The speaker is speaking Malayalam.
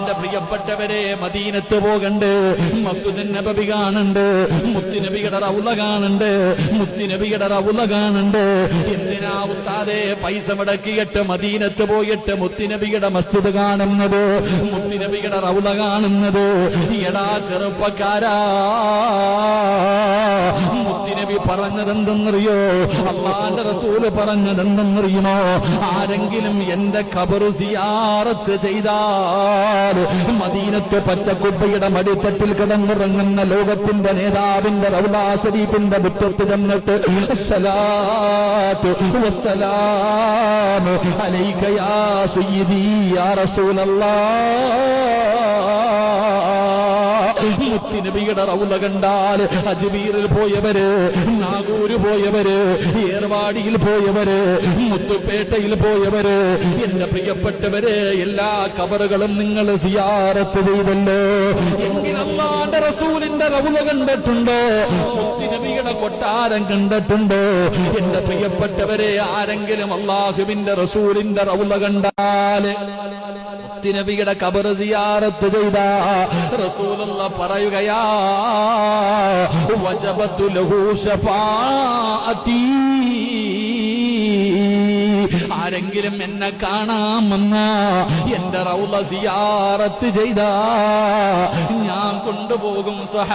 എന്റെ പ്രിയപ്പെട്ടവരെ, മദീനത്ത് പോകണ്ട്, മസ്ജിദ് നബവി കാണണ്ട്, മുത്തുനബിയുടെ റൗള കാണണ്ട്, മുത്തുനബിയുടെ റൗള കാണണ്ട്. എന്തിനാ ഉസ്താദേ പൈസ മുടക്കിയിട്ട് മദീനത്ത് പോയിട്ട് മുത്തുനബിയുടെ മസ്ജിദ് കാണുന്നത്, മുത്തുനബിയുടെ റൗള കാണുന്നത്? എടാ ചെറുപ്പക്കാരാ, മുത്തുനബി പറഞ്ഞതെന്തെന്നറിയോ? അല്ലാഹുവിന്റെ റസൂല് പറഞ്ഞതെന്തെന്നറിയുമോ? ആരെങ്കിലും എന്റെ ഖബർ സിയാറത്ത് ചെയ്താൽ മദീനത്ത് പച്ചക്കുപ്പയുടെ മടിത്തട്ടിൽ കിടന്നുറങ്ങുന്ന ലോകത്തിന്റെ നേതാവിന്റെ റൗളാ ശരീഫിന്റെ മുറ്റത്ത് ചെന്നിട്ട് അസ്സലാത്തു വസ്സലാമു അലൈക യാ സയ്യിദി യാ റസൂലല്ലാഹ്, മുത്തുനബിയുടെ റൗള കണ്ടാൽ അജ്മീറിൽ പോയവര്, നാഗൂര് പോയവര്, ഏർവാടിയിൽ പോയവര്, മുത്തുപേട്ടയിൽ പോയവര്, എന്റെ പ്രിയപ്പെട്ടവര്, എല്ലാ ഖബറുകളും നിങ്ങൾ സിയാറത്ത് ചെയ്തല്ലോ. എങ്കിൽ അല്ലാഹുവിന്റെ റസൂലിന്റെ റൗള കണ്ടിട്ടുണ്ടോ? മുത്തുനബിയുടെ കൊട്ടാരം കണ്ടിട്ടുണ്ടോ? എന്റെ പ്രിയപ്പെട്ടവരെ, ആരെങ്കിലും അല്ലാഹുവിന്റെ റസൂലിന്റെ റൗള കണ്ടാല് മുത്തുനബിയുടെ ഖബർ സിയാറത്ത് ചെയ്താ റസൂലുള്ളാഹ് പറയുകയാ, വജബതു ലഹു ശഫാഅതി. ആരെങ്കിലും എന്നെ കാണാമെന്ന എന്റെ റൗള സിയാറത്ത് ചെയ്താ ഞാൻ കൊണ്ടുപോകും